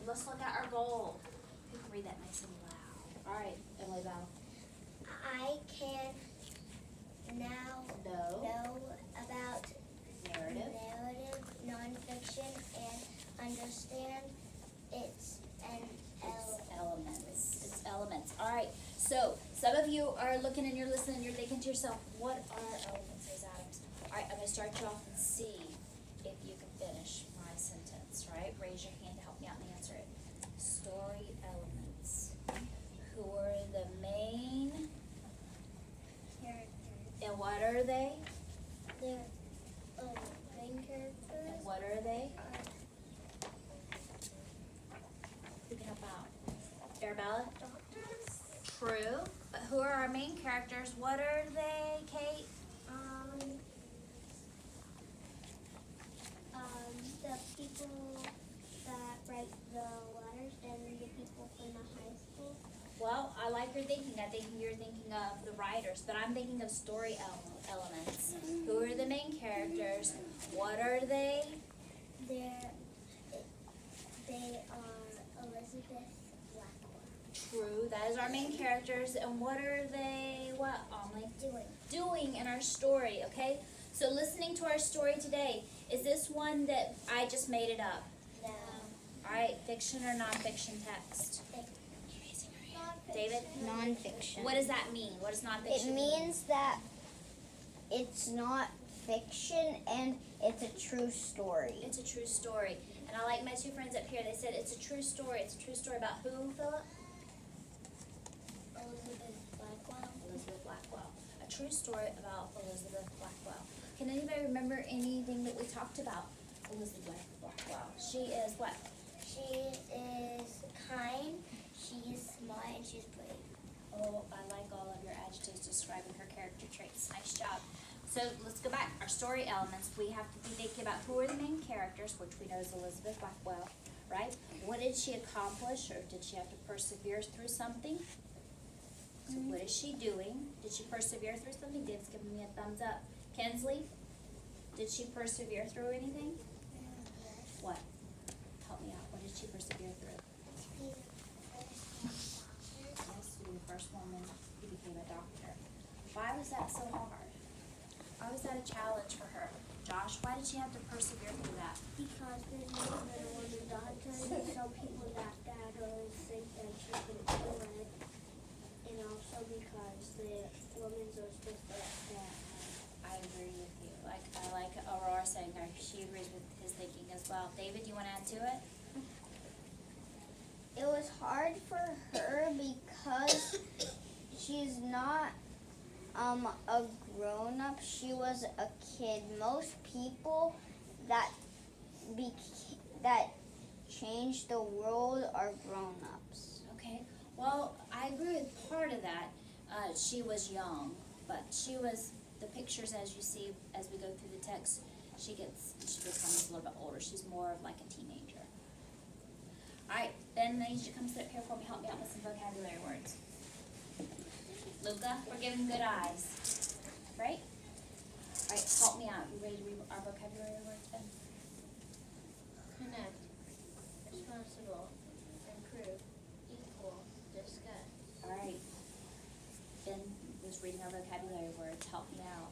let's look at our goal. You can read that nice and loud. All right, Emily Val. I can now know about narrative nonfiction and understand its elements. It's elements. All right. So some of you are looking and you're listening. You're thinking to yourself, "What are elements?" Those atoms. All right. I'm gonna start you off and see if you can finish my sentence. Right. Raise your hand to help me out and answer it. Story elements. Who are the main? Characters. And what are they? They're main characters. And what are they? Who can help out? Arabella? Doctors. True. But who are our main characters? What are they, Kate? The people that write the letters and the people from the high school. Well, I like your thinking. I think you're thinking of the writers, but I'm thinking of story elements. Who are the main characters? What are they? They are Elizabeth Blackwell. True. That is our main characters. And what are they? What, Amelie? Doing in our story, okay? So listening to our story today, is this one that I just made it up? No. All right, fiction or nonfiction text? David? Nonfiction. What does that mean? What does nonfiction It means that it's not fiction and it's a true story. It's a true story. And I like my two friends up here. They said it's a true story. It's a true story about who, Philip? Elizabeth Blackwell. Elizabeth Blackwell. A true story about Elizabeth Blackwell. Can anybody remember anything that we talked about Elizabeth Blackwell? She is what? She is kind, she's smart, and she's brave. Oh, I like all of your adjectives describing her character traits. Nice job. So let's go back. Our story elements, we have to be thinking about who are the main characters, which we know is Elizabeth Blackwell, right? What did she accomplish, or did she have to persevere through something? So what is she doing? Did she persevere through something? Dave's giving me a thumbs up. Kensley, did she persevere through anything? What? Help me out. What did she persevere through? Yes, to be the first woman who became a doctor. Why was that so hard? Why was that a challenge for her? Josh, why did she have to persevere through that? Because there's never been a woman doctor, and so people that always think that she can do it. And also because the women's are supposed to that. I agree with you. I like Aurora saying her. She agrees with his thinking as well. David, you want to add to it? It was hard for her because she's not a grown-up. She was a kid. Most people that change the world are grown-ups. Okay. Well, I agree with part of that. She was young, but she was, the pictures as you see as we go through the text, she becomes a little bit older. She's more of like a teenager. All right, Ben, I need you to come sit up here for me. Help me out with some vocabulary words. Luca, we're giving good eyes, right? All right, help me out. You ready to read our vocabulary words, Ben? Connect, responsible, improve, equal, discuss. All right. Ben was reading our vocabulary words. Help me out.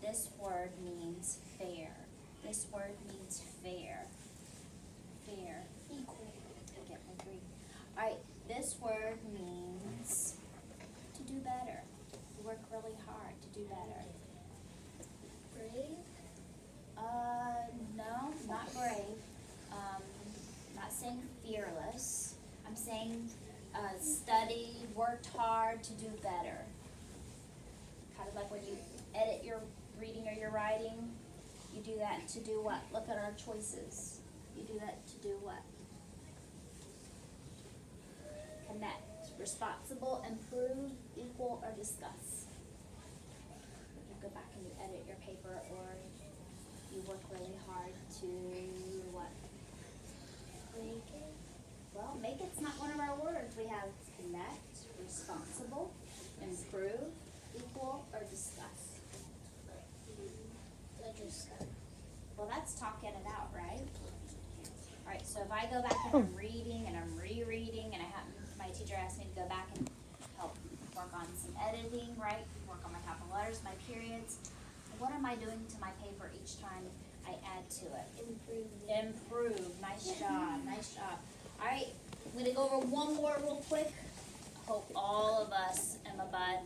This word means fair. This word means fair. Fair. Equal. I get my green. All right. This word means to do better. To work really hard to do better. Brave. No, not brave. Not saying fearless. I'm saying studied, worked hard to do better. Kind of like when you edit your reading or your writing, you do that to do what? Look at our choices. You do that to do what? Connect. Responsible, improve, equal, or discuss. You go back and you edit your paper, or you work really hard to what? Make it. Well, make it's not one of our words. We have connect, responsible, improve, equal, or discuss. Discuss. Well, that's talking it out, right? Alright, so if I go back and I'm reading and I'm rereading and my teacher asked me to go back and help work on some editing, right? Work on my capital letters, my periods. What am I doing to my paper each time I add to it? Improve. Nice job. Nice job. Alright, I'm going to go over one more real quick. Hope all of us, Emma Bud,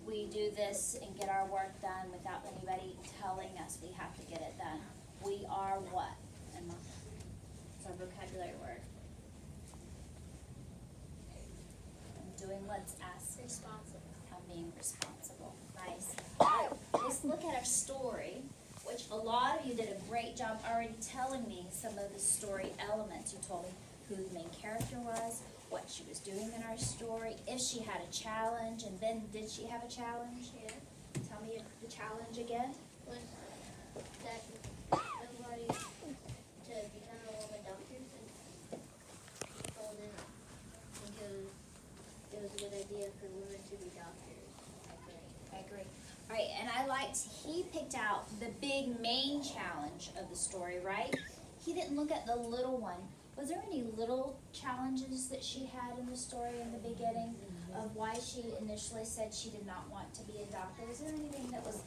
we do this and get our work done without anybody telling us we have to get it done. We are what, Emma? It's our vocabulary word. I'm doing what's asked. Responsible. I'm being responsible. Nice. Alright, let's look at our story, which a lot of you did a great job already telling me some of the story elements. You told me who the main character was, what she was doing in our story, if she had a challenge, and then did she have a challenge? Yeah. Tell me the challenge again. Was that nobody to become a woman doctor, and people didn't think it was a good idea for women to be doctors. I agree. All right, and I liked, he picked out the big main challenge of the story, right? He didn't look at the little one. Was there any little challenges that she had in the story in the beginning of why she initially said she did not want to be a doctor? Was there anything that was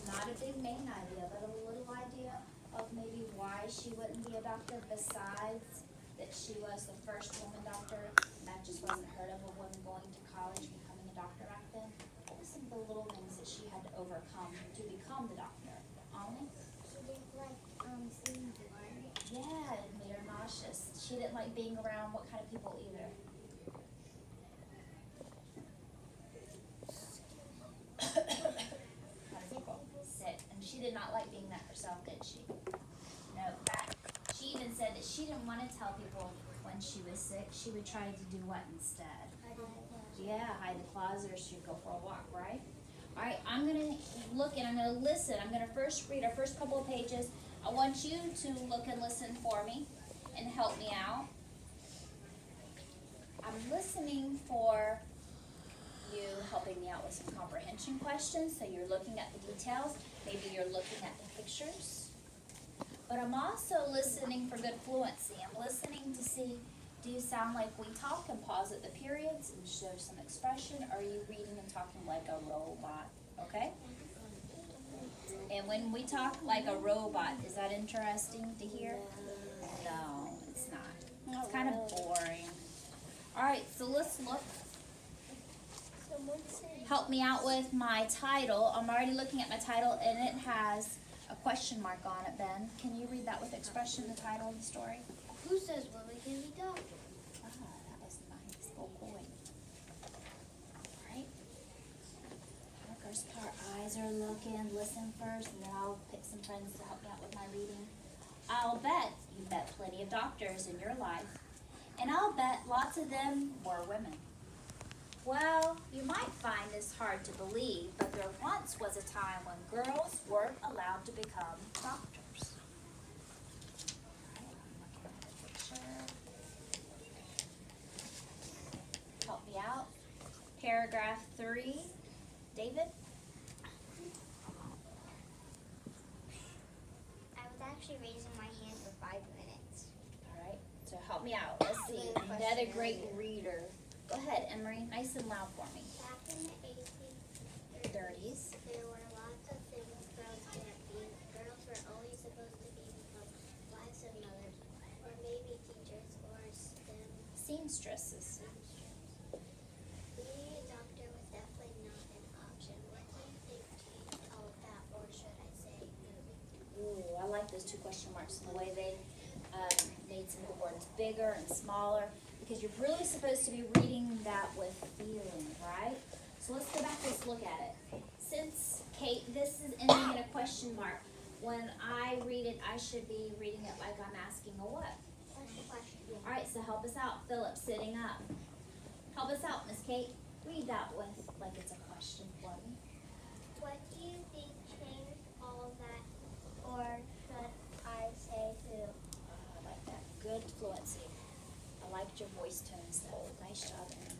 not a big main idea, but a little idea of maybe why she wouldn't be a doctor besides that she was the first woman doctor? And that just wasn't heard of, a woman going to college, becoming a doctor back then. What were some of the little things that she had to overcome to become the doctor? Ollie? She didn't like seeing blood. Yeah, it made her nauseous. She didn't like being around what kind of people either? Kind of people? Sick. And she did not like being that herself, did she? No. She even said that she didn't want to tell people when she was sick. She would try to do what instead? Yeah, hide the closet, or she'd go for a walk, right? All right, I'm going to look and I'm going to listen. I'm going to first read our first couple of pages. I want you to look and listen for me and help me out. I'm listening for you helping me out with some comprehension questions. So you're looking at the details. Maybe you're looking at the pictures. But I'm also listening for good fluency. I'm listening to see, do you sound like we talk and pause at the periods and show some expression? Or are you reading and talking like a robot? Okay? And when we talk like a robot, is that interesting to hear? No, it's not. It's kind of boring. All right, so let's look. Help me out with my title. I'm already looking at my title, and it has a question mark on it, Ben. Can you read that with expression, the title of the story? Who says women can be doctors? Ah, that was nice. Go point. All right. First part, eyes are looking, listen first, and then I'll pick some friends to help me out with my reading. I'll bet you met plenty of doctors in your life, and I'll bet lots of them were women. Well, you might find this hard to believe, but there once was a time when girls weren't allowed to become doctors. All right, I'm looking at the picture. Help me out. Paragraph 3. David? I was actually raising my hand for 5 minutes. All right, so help me out. Let's see. Another great reader. Go ahead, Emery. Nice and loud for me. Back in the 30s. there were lots of things girls couldn't be. Girls were only supposed to become wives and mothers, or maybe teachers, or STEM Seamstresses. Being a doctor was definitely not an option. What do you think changed all of that, or should I say who? Ooh, I like those two question marks and the way they made some of the words bigger and smaller, because you're really supposed to be reading that with feeling, right? So let's go back and let's look at it. Since, Kate, this is ending in a question mark, when I read it, I should be reading it like I'm asking a what? That's the question. All right, so help us out. Philip, sitting up. Help us out, Miss Kate. Read that with like it's a question for me. What do you think changed all of that, or should I say who? I like that. Good fluency. I liked your voice tones though. Nice job, Emery.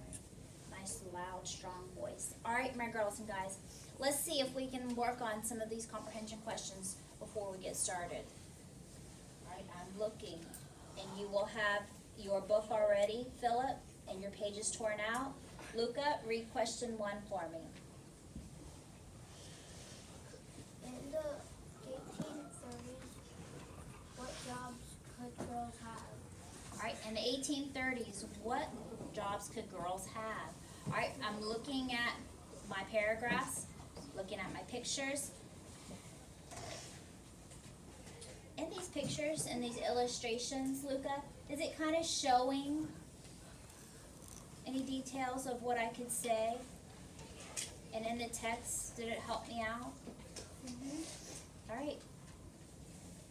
Nice, loud, strong voice. All right, my girls and guys. Let's see if we can work on some of these comprehension questions before we get started. All right, I'm looking. and you will have your book already, Philip, and your pages torn out. Luca, read question 1 for me. In the 1830s, what jobs could girls have? All right, in the 1830s, what jobs could girls have? All right, I'm looking at my paragraphs, looking at my pictures. In these pictures and these illustrations, Luca, is it kind of showing any details of what I could say? And in the text, did it help me out? All right.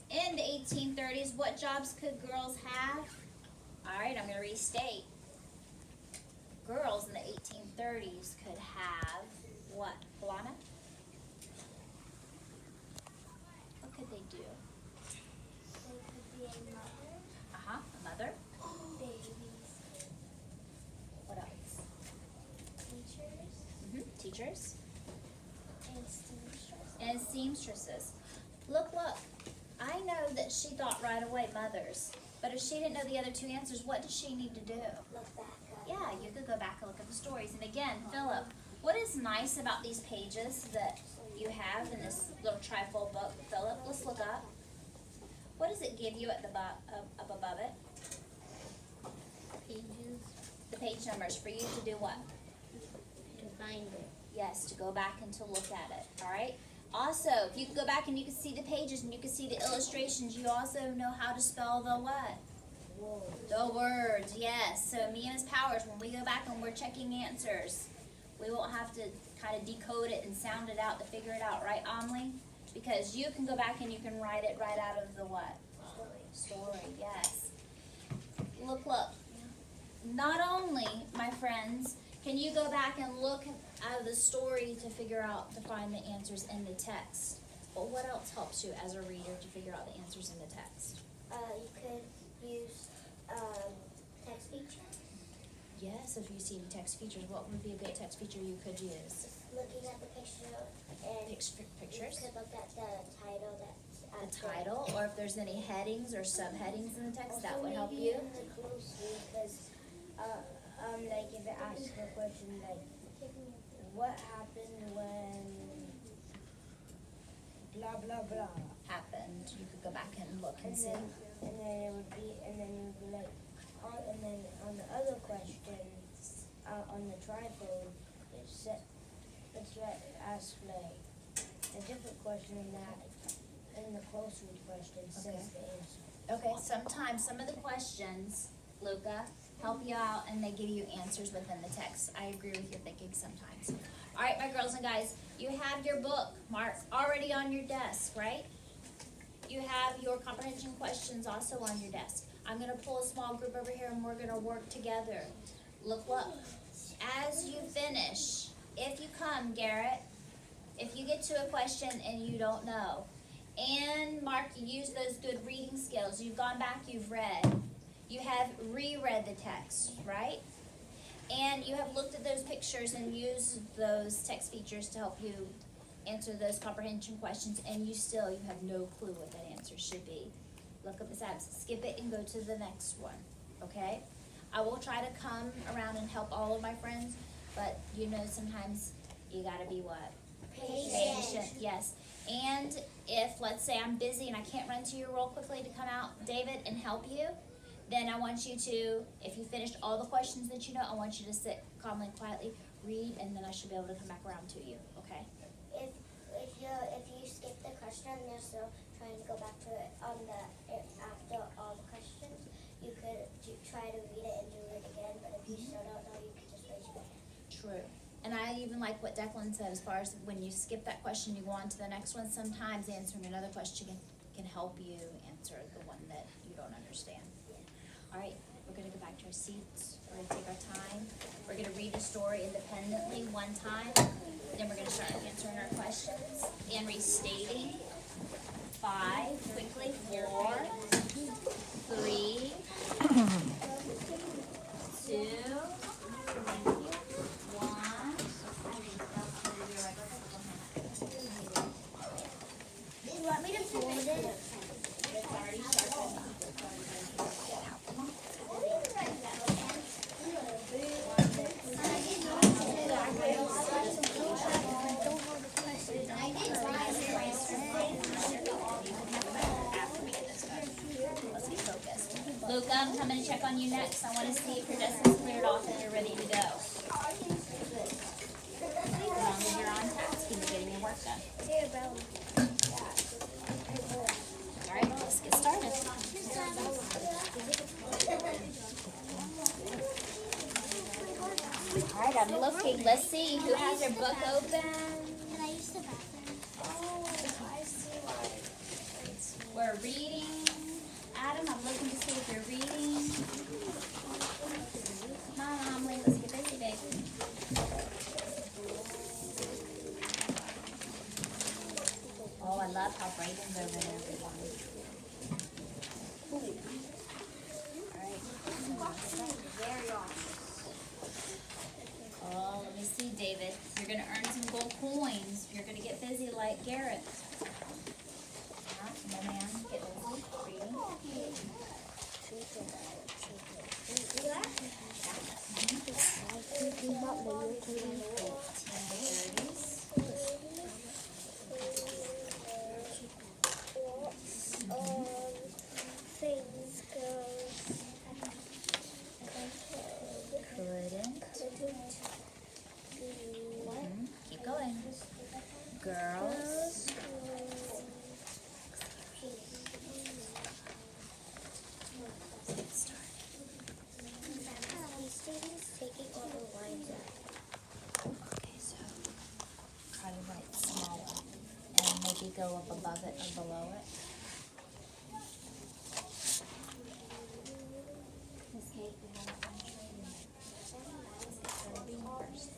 In the 1830s, what jobs could girls have? All right, I'm going to restate. Girls in the 1830s could have what? Alana? What could they do? They could be a mother, A mother. babies, What else? teachers, Teachers. and seamstresses. And seamstresses. Look. I know that she thought right away mothers. But if she didn't know the other 2 answers, what does she need to do? Look back up. Yeah, you could go back and look at the stories. And again, Philip, what is nice about these pages that you have in this little trifold book, Philip? Let's look up. What does it give you at the up above it? Pages The page numbers for you to do what? to find it. Yes, to go back and to look at it. All right. Also, if you can go back and you can see the pages and you can see the illustrations, you also know how to spell the what? Whoa. The words, yes. So me and Ms. Powers, when we go back and we're checking answers, we won't have to kind of decode it and sound it out to figure it out, right, Amelie? Because you can go back and you can write it right out of the what? Story, yes. Look. Not only, my friends, can you go back and look out of the story to figure out, to find the answers in the text, but what else helps you as a reader to figure out the answers in the text? You could use text feature. Yes, if you see text features, what would be a good text feature you could use? Looking at the picture and Pictures? you could look at the title that's The at title, or if there's any headings or subheadings in the text, that would help maybe you. in the close read, because like if it asks a question like, what happened when blah blah blah, Happened, you could go back and look and and see. then it would be, and then it would be like, and then on the other question, on the trifold, it's like ask like a different question than that. In the close read question says the answer. Okay, sometimes some of the questions, Luca, help you out and they give you answers within the text. I agree with your thinking sometimes. All right, my girls and guys, you have your book, Mark, already on your desk, right? You have your comprehension questions also on your desk. I'm going to pull a small group over here and we're going to work together. Look. As you finish, if you come, Garrett, if you get to a question and you don't know, and Mark, you use those good reading skills. You've gone back, you've read. You have reread the text, right? And you have looked at those pictures and used those text features to help you answer those comprehension questions, and you have no clue what that answer should be. Look up the tabs, skip it and go to the next one, okay? I will try to come around and help all of my friends, but you know sometimes you gotta be what? Patient, yes. And if, let's say I'm busy and I can't run to you real quickly to come out, David, and help you, then I want you to, if you finished all the questions that you know, I want you to sit calmly and quietly, read, and then I should be able to come back around to you, okay? If you skip the question and you're still trying to go back to it after all the questions, you could try to read it and do it again, but if you still don't know, you could just raise your hand. True. And I even like what Declan said as far as when you skip that question, you go on to the next one. Sometimes answering another question can help you answer the one that you don't understand. All right, we're going to go back to our seats. We're going to take our time. We're going to read the story independently one time. Then we're going to start answering our questions and restating. 5, quickly, 4, 3, 2, 1. Do you want me to fold it? It's already started. check on you next. I want to see if your desk is cleared off and you're ready to go. As long as you're on task and you're getting your work done. All right, let's get started. All right, I'm looking. Let's see who has their book open. Can I use the bathroom? We're reading. Adam, I'm looking to see if you're reading. Come on, let's get busy, baby. Oh, I love how Brayden's over there, everyone. Oh, let me see, David. You're going to earn some gold coins. You're going to get busy like Garrett. No, ma'am. Get busy. Reading. Things goes. Couldn't. Keep going. Girls. Get started. Taking all the lines out. Okay, so try to write smaller and maybe go up above it or below it. Miss Kate, we have a fun training. So read first.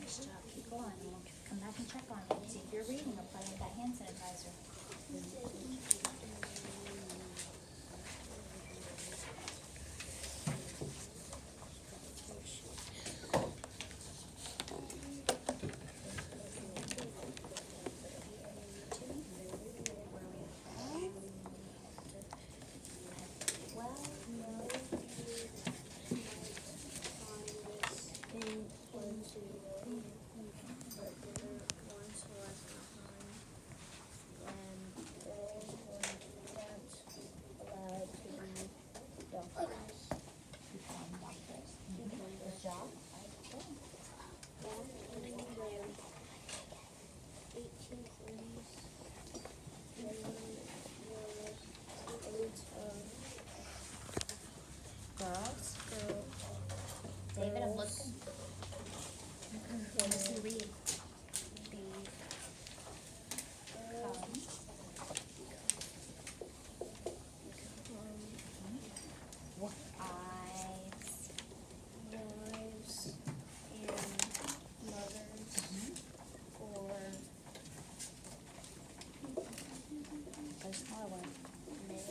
Nice job. Keep going. And we'll come back and check on it. See if you're reading or playing with that hand sanitizer. Girls. David, I'm looking. What does he read? What eyes? Wives and mothers or Go smaller one. men.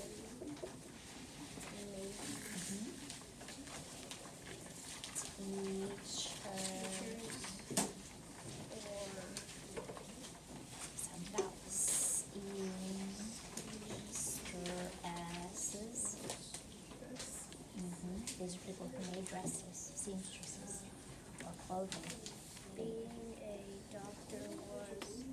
Sound about seamstresses. These are people who made dresses, seamstresses, or clothing. Being a doctor was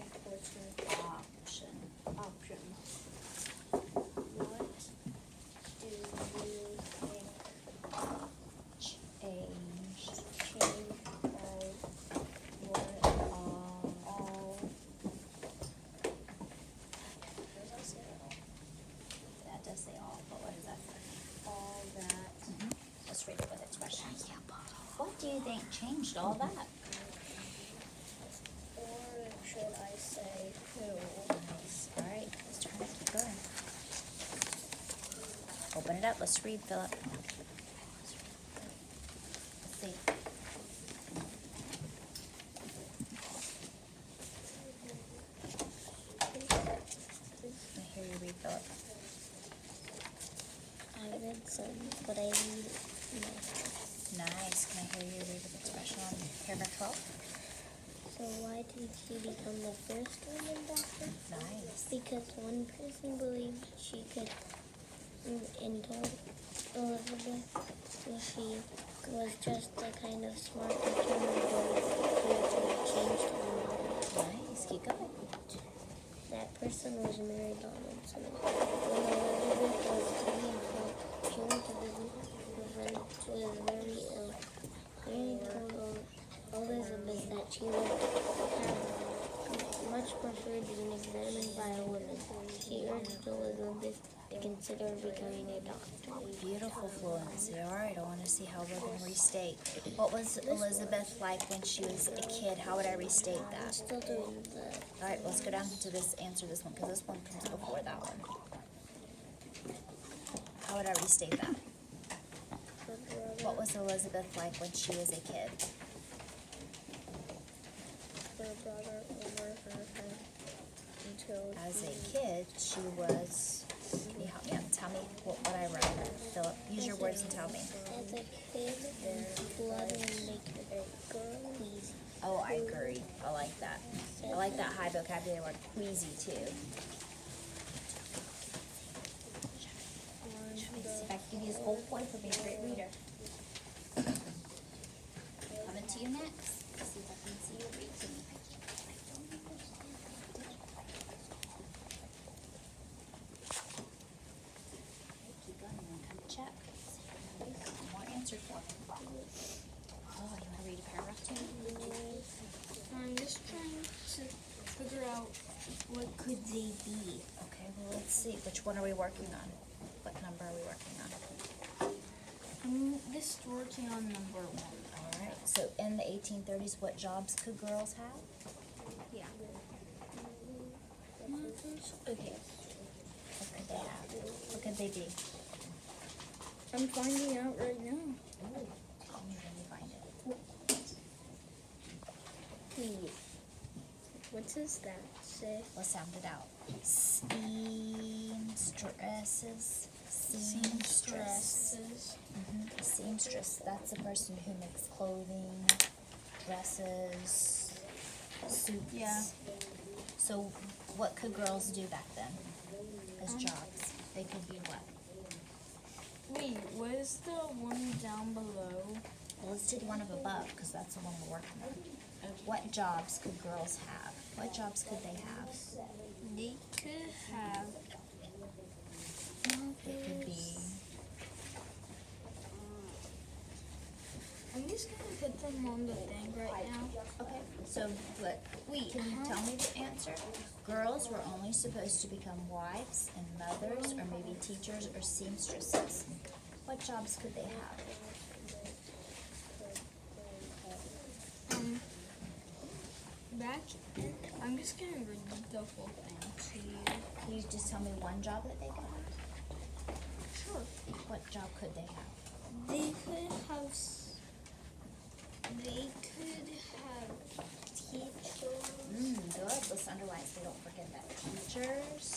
Definitely option. What do you think Change. All. That does say all, but what does that say? all that? Let's read it with expressions. What do you think changed all that? Or should I say who? Nice. All right, let's try to keep going. Open it up. Let's read, Philip. Let's see. Let me hear you read, Philip. I read some, but I read Nice. Can I hear you read with expression on paragraph 12? So why did she become the first woman doctor? Nice. Because one person believed she could, and told Elizabeth that she was just the kind of smart, determined girl who could change the world. Nice. Keep going. That person was Mary Donaldson. When Elizabeth was 3 and 12, she went to visit her friend who was very ill. Mary told Elizabeth that she would have much preferred being examined by a woman. She urged Elizabeth to consider becoming a doctor. Beautiful fluency. All right, I want to see how we're going to restate. What was Elizabeth like when she was a kid? How would I restate I'm that? still doing the... All right, let's go down to this, answer this one, because this one comes before that one. How would I restate that? What was Elizabeth like when she was a kid? Her brother over her head until As a kid, she was... Can you help me out? Tell me what I wrote. Philip, use your words and tell me. as a kid, blood would make her a girl easy. Oh, I agree. I like that. I like that high vocabulary word, queasy, too. See if I can give you this gold point for being a great reader. Coming to you next. See if I can see you read to me. Keep going. I'm going to check. See if I can read some more answers for me. Oh, you want to read a paragraph to me? I'm just trying to figure out what could they be. Okay, well, let's see. Which one are we working on? What number are we working on? I'm just working on number 1. All right. So in the 1830s, what jobs could girls have? Yeah. Okay. What could they have? What could they be? I'm finding out right now. Ooh, tell me when you find it. Please. What does that say? Let's sound it out. Seamstresses. Seamstress. Seamstress. That's the person who makes clothing, dresses, suits. Yeah. So what could girls do back then as jobs? They could be what? Wait, what is the one down below? Well, let's do the one up above because that's the one we're working on. What jobs could girls have? What jobs could they have? They could have. It could be. I'm just gonna put them on the thing right now. Okay. So, but wait, can you tell me the answer? Girls were only supposed to become wives and mothers, or maybe teachers or seamstresses. What jobs could they have? Back, I'm just gonna read the whole thing to you. Can you just tell me one job that they could have? Sure. What job could they have? They could have. They could have teachers. Good. Let's underline so they don't forget that. Teachers.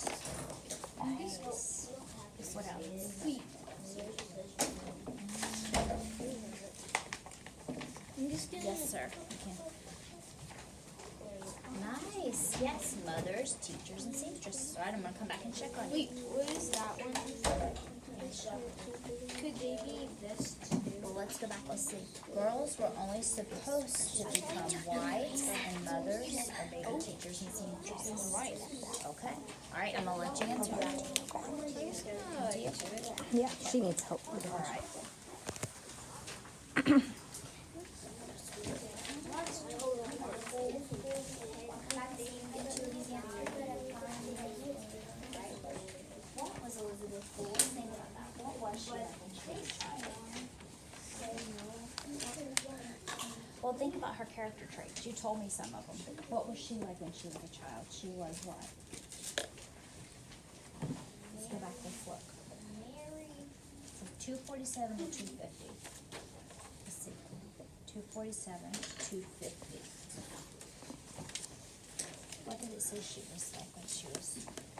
Nice. What else? I'm just gonna. Yes, sir. Okay. Nice. Yes, mothers, teachers, and seamstresses. All right, I'm gonna come back and check on you. Wait, what is that one? Could they be this too? Well, let's go back. Let's see. Girls were only supposed to become wives and mothers, or maybe teachers and seamstresses. Right. Okay. All right, I'm gonna let you answer that. Yeah, she needs help. All right. What was Elizabeth Ford saying about that? What was she like when she was a child? Well, think about her character traits. You told me some of them. What was she like when she was a child? She was what? Let's go back. Let's look. So 247 to 250. Let's see. 247 to 250. What did it say she was like when she was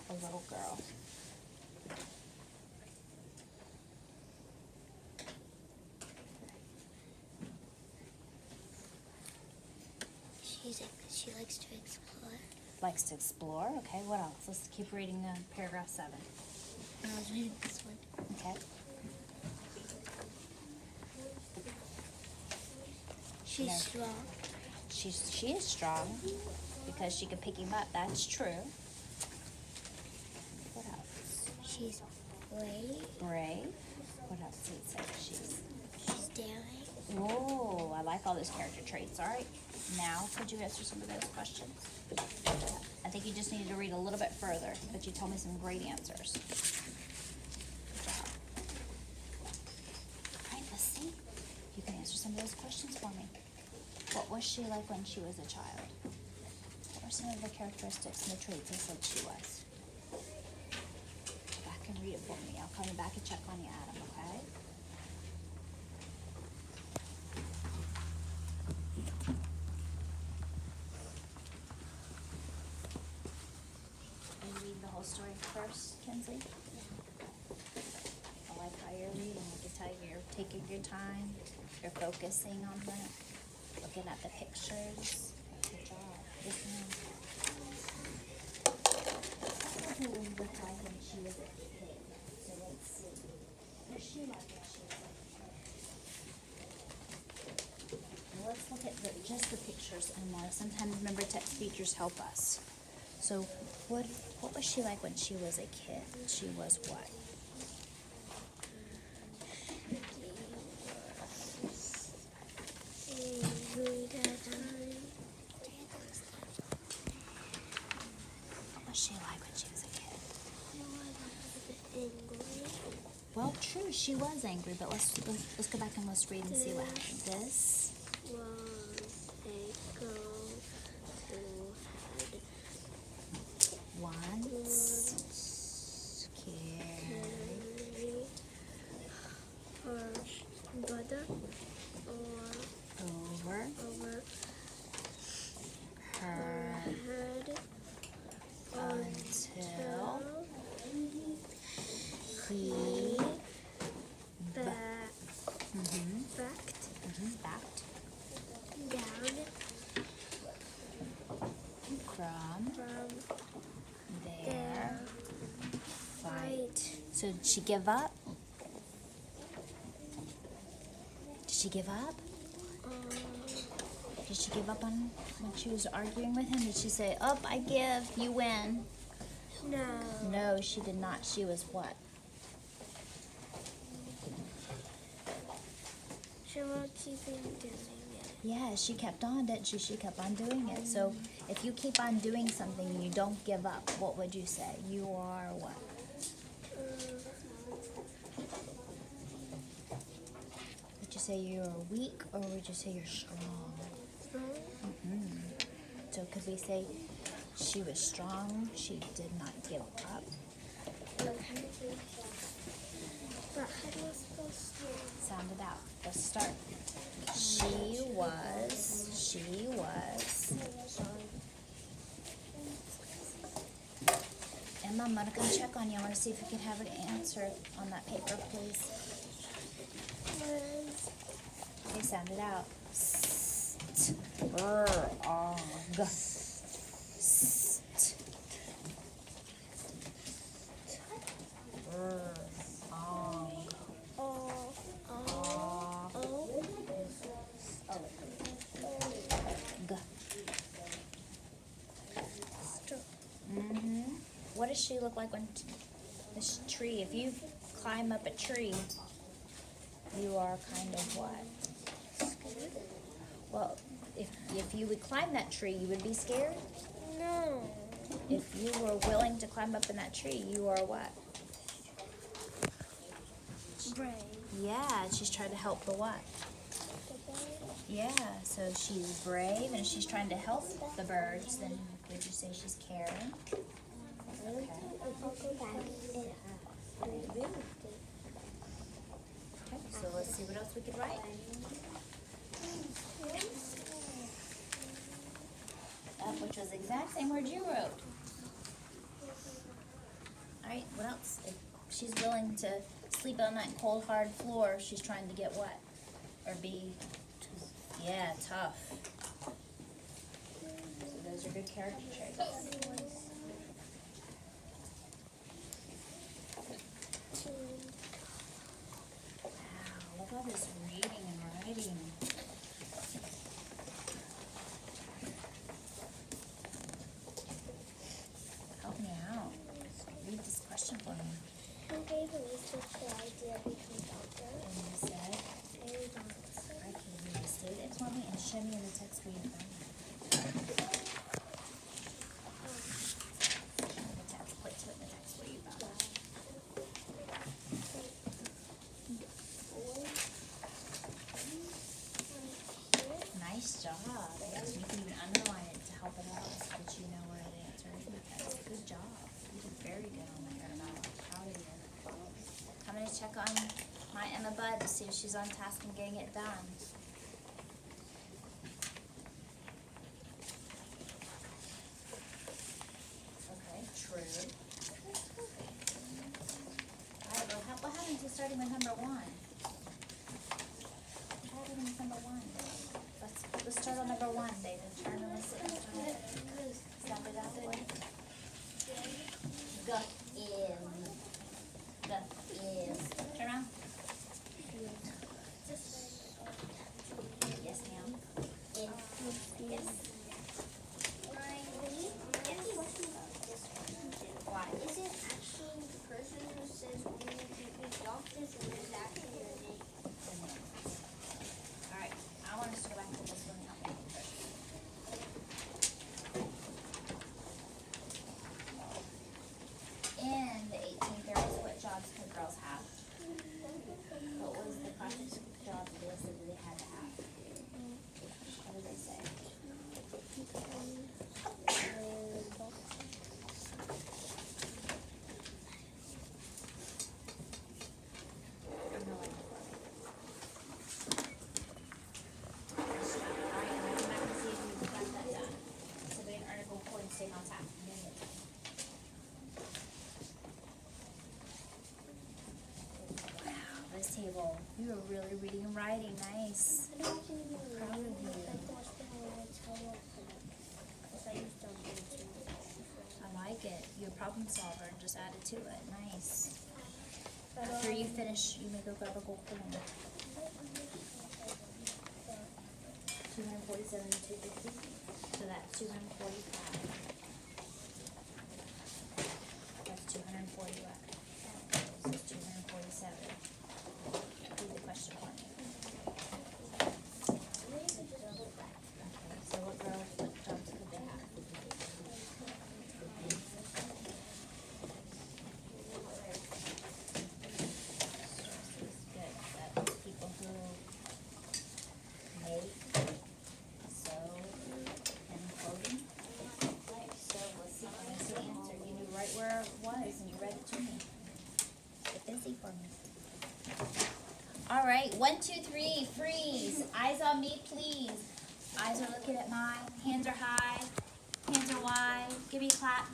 a little girl? Likes to explore. Okay, what else? Let's keep reading paragraph 7. I was reading this one. Okay. She's No. strong. She is strong because she can pick him up. That's true. What else? She's brave. Brave. What else did it say? She's daring. Whoa, I like all those character traits. All right. Now, could you answer some of those questions? I think you just needed to read a little bit further, but you told me some great answers. Good job. All right, let's see. You can answer some of those questions for me. What was she like when she was a child? What were some of the characteristics and the traits I said she was? Go back and read it for me. I'll come back and check on you, Adam, okay? Are you reading the whole story first, Kenzie? I like how you're reading. I can tell you're taking your time. You're focusing on that. Looking at the pictures. Good job. Yes, ma'am. Who was look like when she was a kid? So let's see. What was she like when she was a kid? Well, let's look at just the pictures and sometimes remember text features help us. So what was she like when she was a kid? She was what? What was she like when she was a kid? Well, true, she was angry, but let's go back and let's read and see what happened. This once carried her brother over her head until he backed down from from their fight. So did she give up? Did she give up? Did she give up on when she was arguing with him? Did she say, "Up, I give, you win"? No. No, she did not. She was what? She will keep doing it. Yeah, she kept on, didn't she? She kept on doing it. So if you keep on doing something and you don't give up, what would you say? You are what? Would you say you're weak or would you say you're strong? So could we say she was strong, she did not give up? But how do you supposed to? Sound it out. Let's start. She was. Emma, I'm gonna come check on you. I wanna see if you could have an answer on that paper, please. Okay, sound it out. Strong. What does she look like when this tree? If you climb up a tree, you are kind of what? Well, if you would climb that tree, you would be scared. No. If you were willing to climb up in that tree, you are what? Brave. Yeah, she's trying to help the what? Yeah, so she's brave and she's trying to help the birds. Then would you say she's caring? Okay. So let's see what else we could write. Which was the exact same word you wrote. Alright, what else? If she's willing to sleep on that cold, hard floor, she's trying to get what? Or be, yeah, tough. So those Those are good character traits. Wow, look at all this reading and writing. Help me out. Read this question for me. Who gave Elizabeth the idea of becoming a doctor? And you said, Mary Johnson. I can you state it for me and show me in the text where you found it. Show me the text. Put to it in the text where you found it. Nice job. Yes, you can even underline it to help it out so that you know where the answer is in the text. Good job. You did very good on that, Emma. I'm proud of you. I'm going to check on my Emma Budd to see if she's on task and getting it done. Okay, true. Alright, well, what happened to starting with number 1? What happened with number 1? Let's start on number 1, David. Turn and listen. Snap it out there. Guck in. Turn around. Yes, ma'am. Yes. Why? Is it actually the person who says we need to be doctors, or is it actually your name? Alright, I want us to go back to this one. Help me first. In the 1830s, what jobs could girls have? What was the classic job list that they had to have? What did they say? I'm no idea. Alright, I'm gonna come back and see if you got that done. So we didn't article point staying on tap. Wow, this table. You were really reading and writing. Nice. I'm proud of you. I like it. You're a problem solver and just added to it. Nice. After you finish, you may go grab a gold coin. 247 and 250. So that's 245. That's 240 left. So it's 247. Read the question for me. Okay, so what jobs could they have? Good. That's people who make, sew, and clothing. Right, so let's see. I'm gonna see the answer. You knew right where it was and you read it to me. Get busy for me. All right, 1, 2, 3, freeze. Eyes on me, please. Eyes are looking at mine. Hands are high. Hands are wide. Give me a clap.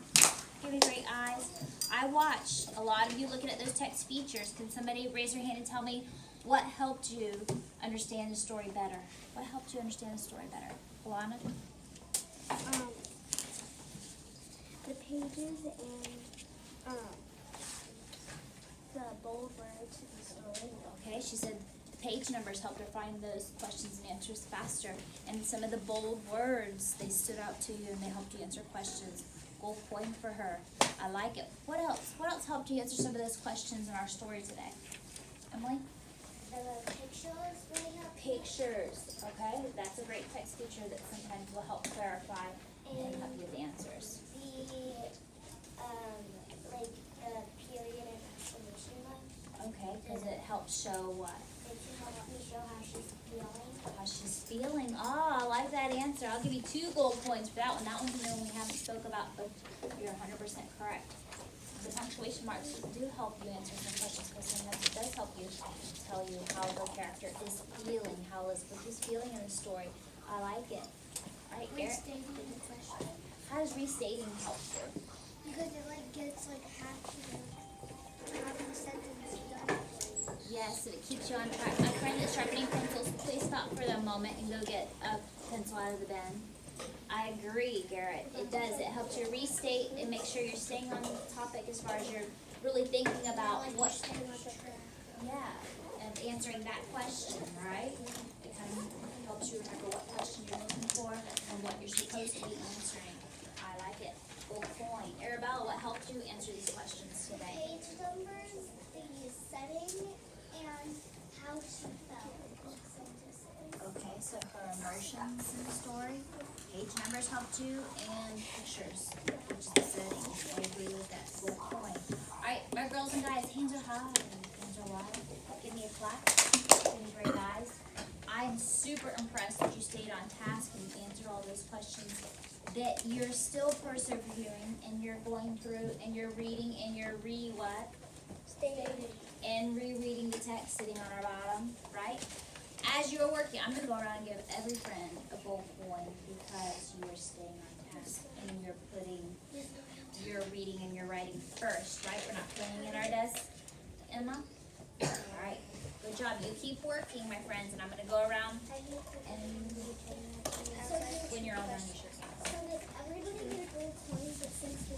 Give me great eyes. I watched a lot of you looking at those text features. Can somebody raise their hand and tell me what helped you understand the story better? What helped you understand the story better? Alana? The pages and the bold words in the story. Okay, she said page numbers helped her find those questions and answers faster. And some of the bold words, they stood out to you and they helped you answer questions. Gold coin for her. I like it. What else? What else helped you answer some of those questions in our story today? Emily? The pictures really help. Pictures. Okay, that's a great text feature that sometimes will help clarify and help you with the answers. Like the period and exclamation mark. Okay, because it helps show what? It help me show how she's feeling. How she's feeling. Oh, I like that answer. I'll give you 2 gold coins for that one. That one's the one we haven't spoke about, but you're 100% correct. The punctuation marks do help you answer some questions because sometimes it does help you tell you how the character is feeling, how Elizabeth is feeling in the story. I like it. All right, Eric. Restating the question. How does restating help you? Because it gets half the sentence done. Yes, it keeps you on track. My friend is sharpening pencils. Please stop for a moment and go get a pencil out of the bin. I agree, Garrett. It does. It helps you restate and make sure you're staying on topic as far as you're really thinking about what, yeah, and answering that question, right? It kind of helps you remember what question you're looking for and what you're supposed to be answering. I like it. Good point. Arabella, what helped you answer these questions today? Page numbers, the setting, and how she felt. Okay, so her emotions in the story, page numbers helped you, and pictures, which is the setting. I agree with that. Good point. Alright, my girls and guys, hands are high, hands are wide. Give me a clap. Give me great eyes. I'm super impressed that you stayed on task and you answered all those questions, that you're still persevering and you're going through and you're reading and you're and rereading the text sitting on our bottom, right? As you're working, I'm gonna go around and give every friend a gold coin because you are staying on task and you're putting your reading and your writing first, right? We're not playing in our desk, Emma? Alright, good job. You keep working, my friends, and I'm gonna go around and when you're all done, you should stop. So does everybody get a gold coin, but since